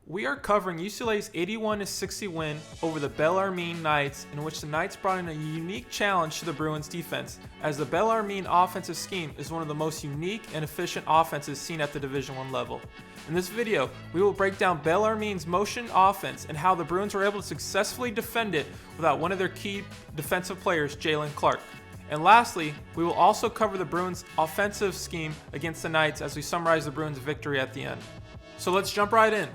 We are covering UCLA's 81-60 win over the Bellarmine Knights, in which the Knights brought in a unique challenge to the Bruins defense, as the Bellarmine offensive scheme is one of the most unique and efficient offenses seen at the Division I level. In this video, we will break down Bellarmine's motion offense and how the Bruins were able to successfully defend it without one of their key defensive players, Jalen Clark. And lastly, we will also cover the Bruins' offensive scheme against the Knights as we summarize the Bruins' victory at the end. So let's jump right in.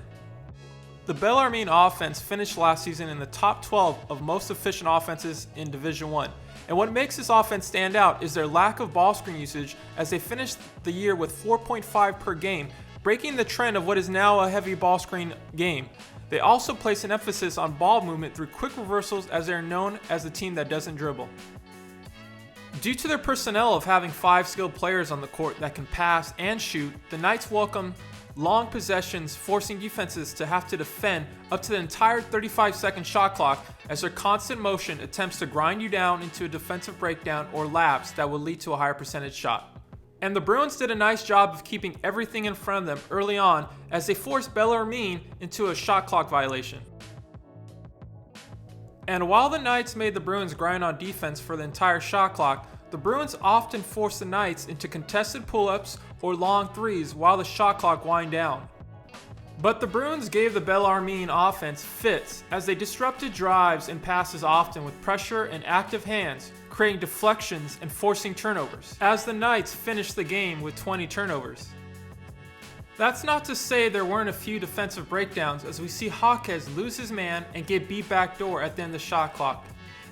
The Bellarmine offense finished last season in the top 12 of most efficient offenses in Division I. And what makes this offense stand out is their lack of ball screen usage, as they finished the year with 4.5 per game, breaking the trend of what is now a heavy ball screen game. They also place an emphasis on ball movement through quick reversals, as they are known as the team that doesn't dribble. Due to their personnel of having 5 skilled players on the court that can pass and shoot, the Knights welcome long possessions, forcing defenses to have to defend up to the entire 35-second shot clock, as their constant motion attempts to grind you down into a defensive breakdown or lapse that will lead to a higher percentage shot. And the Bruins did a nice job of keeping everything in front of them early on, as they forced Bellarmine into a shot clock violation. And while the Knights made the Bruins grind on defense for the entire shot clock, the Bruins often forced the Knights into contested pull-ups or long threes while the shot clock wind down. But the Bruins gave the Bellarmine offense fits, as they disrupted drives and passes often with pressure and active hands, creating deflections and forcing turnovers, as the Knights finished the game with 20 turnovers. That's not to say there weren't a few defensive breakdowns, as we see Jaquez lose his man and get beat backdoor at the end of the shot clock.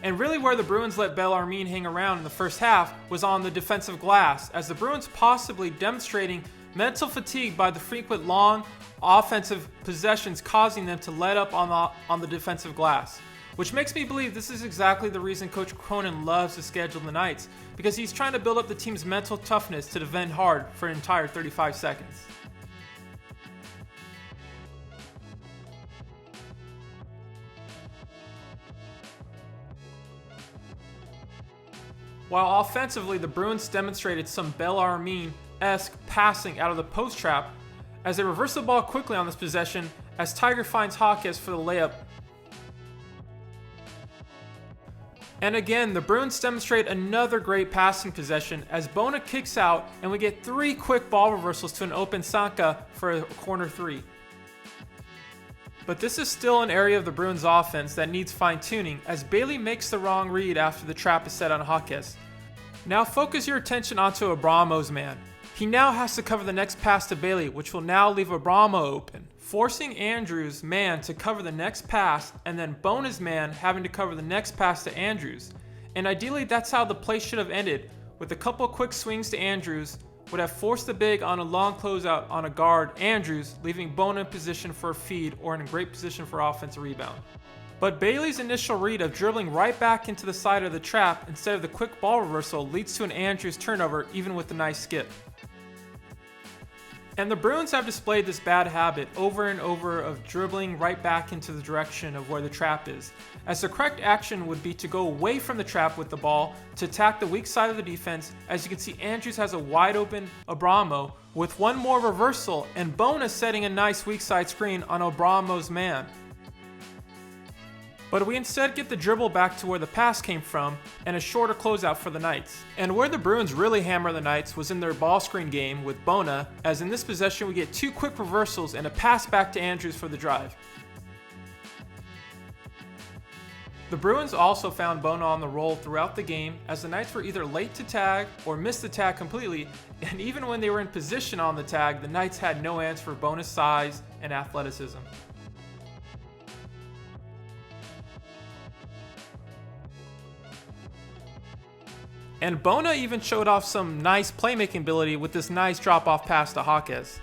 And really where the Bruins let Bellarmine hang around in the first half was on the defensive glass, as the Bruins possibly demonstrating mental fatigue by the frequent long offensive possessions, causing them to let up on the defensive glass. Which makes me believe this is exactly the reason Coach Cronin loves to schedule the Knights, because he's trying to build up the team's mental toughness to defend hard for an entire 35 seconds. While offensively, the Bruins demonstrated some Bellarmine-esque passing out of the post trap, as they reverse the ball quickly on this possession, as Tiger finds Jaquez for the layup. And again, the Bruins demonstrate another great passing possession, as Bona kicks out and we get 3 quick ball reversals to an open Sanka for a corner 3. But this is still an area of the Bruins offense that needs fine-tuning, as Bailey makes the wrong read after the trap is set on Jaquez. Now focus your attention onto Abramo's man. He now has to cover the next pass to Bailey, which will now leave Abramo open, forcing Andrews' man to cover the next pass, and then Bona's man having to cover the next pass to Andrews. And ideally, that's how the play should have ended, with a couple quick swings to Andrews would have forced the big on a long closeout on a guard, Andrews, leaving Bona in position for a feed or in a great position for offensive rebound. But Bailey's initial read of dribbling right back into the side of the trap instead of the quick ball reversal leads to an Andrews turnover, even with a nice skip. And the Bruins have displayed this bad habit over and over of dribbling right back into the direction of where the trap is, as the correct action would be to go away from the trap with the ball to attack the weak side of the defense. As you can see, Andrews has a wide open Abramo with one more reversal, and Bona setting a nice weak side screen on Abramo's man. But we instead get the dribble back to where the pass came from and a shorter closeout for the Knights. And where the Bruins really hammer the Knights was in their ball screen game with Bona, as in this possession we get 2 quick reversals and a pass back to Andrews for the drive. The Bruins also found Bona on the roll throughout the game, as the Knights were either late to tag or missed the tag completely, and even when they were in position on the tag, the Knights had no answer for Bona's size and athleticism. And Bona even showed off some nice playmaking ability with this nice drop-off pass to Jaquez.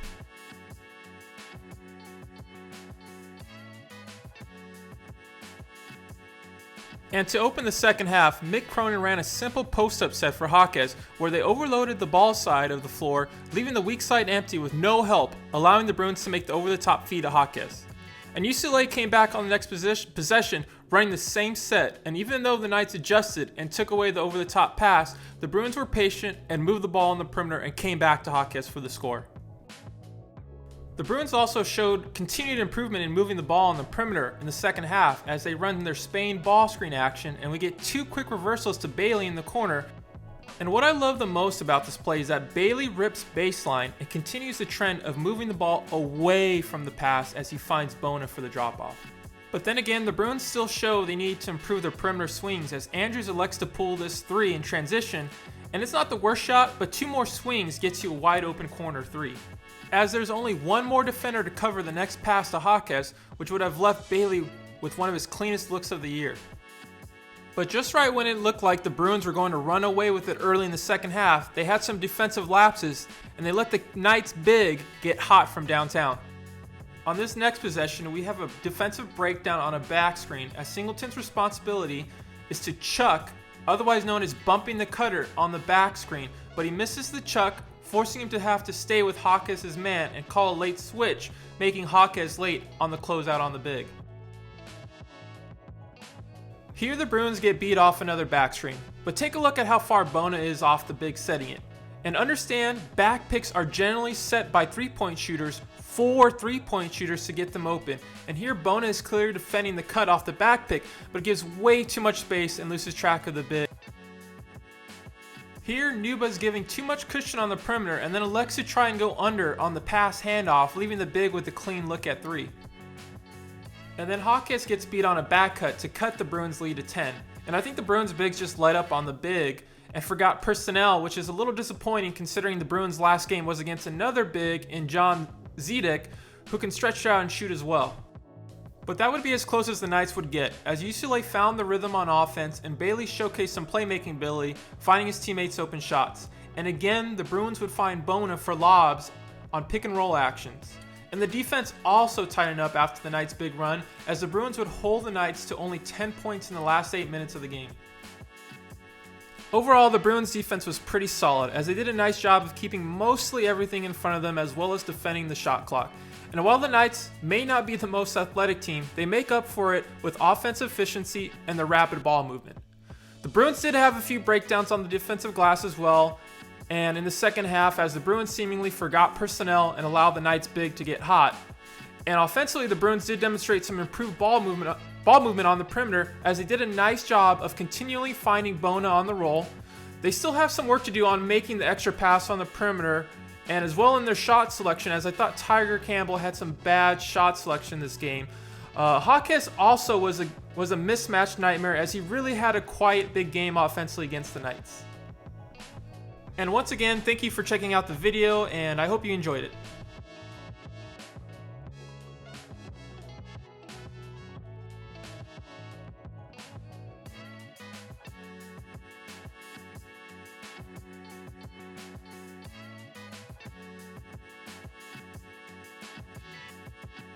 And to open the second half, Mick Cronin ran a simple post-up set for Jaquez, where they overloaded the ball side of the floor, leaving the weak side empty with no help, allowing the Bruins to make the over-the-top feed to Jaquez. And UCLA came back on the next possession, running the same set, and even though the Knights adjusted and took away the over-the-top pass, the Bruins were patient and moved the ball on the perimeter and came back to Jaquez for the score. The Bruins also showed continued improvement in moving the ball on the perimeter in the second half as they run their Spain ball screen action, and we get 2 quick reversals to Bailey in the corner. And what I love the most about this play is that Bailey rips baseline and continues the trend of moving the ball away from the pass as he finds Bona for the drop-off. But then again, the Bruins still show they need to improve their perimeter swings as Andrews elects to pull this 3 in transition, and it's not the worst shot, but 2 more swings gets you a wide open corner 3. As there's only 1 more defender to cover the next pass to Jaquez, which would have left Bailey with one of his cleanest looks of the year. But just right when it looked like the Bruins were going to run away with it early in the second half, they had some defensive lapses, and they let the Knights big get hot from downtown. On this next possession, we have a defensive breakdown on a back screen, as Singleton's responsibility is to chuck, otherwise known as bumping the cutter, on the back screen, but he misses the chuck, forcing him to have to stay with Jaquez's man and call a late switch, making Jaquez late on the closeout on the big. Here the Bruins get beat off another back screen, but take a look at how far Bona is off the big setting it. And understand, back picks are generally set by 3-point shooters, 4 3-point shooters to get them open. And here Bona is clearly defending the cut off the back pick, but gives way too much space and loses track of the big. Here, Nuba is giving too much cushion on the perimeter and then elects to try and go under on the pass handoff, leaving the big with a clean look at 3. And then Jaquez gets beat on a back cut to cut the Bruins lead to 10. And I think the Bruins bigs just light up on the big and forgot personnel, which is a little disappointing considering the Bruins' last game was against another big in John Zedek, who can stretch out and shoot as well. But that would be as close as the Knights would get, as UCLA found the rhythm on offense and Bailey showcased some playmaking ability, finding his teammates open shots. And again, the Bruins would find Bona for lobs on pick and roll actions. And the defense also tightened up after the Knights' big run, as the Bruins would hold the Knights to only 10 points in the last 8 minutes of the game. Overall, the Bruins defense was pretty solid, as they did a nice job of keeping mostly everything in front of them as well as defending the shot clock. And while the Knights may not be the most athletic team, they make up for it with offensive efficiency and the rapid ball movement. The Bruins did have a few breakdowns on the defensive glass as well, and in the second half, as the Bruins seemingly forgot personnel and allowed the Knights big to get hot. And offensively, the Bruins did demonstrate some improved ball movement on the perimeter, as they did a nice job of continually finding Bona on the roll. They still have some work to do on making the extra pass on the perimeter, and as well in their shot selection, as I thought Tiger Campbell had some bad shot selection this game. Jaquez also was a mismatched nightmare, as he really had a quiet big game offensively against the Knights. And once again, thank you for checking out the video, and I hope you enjoyed it.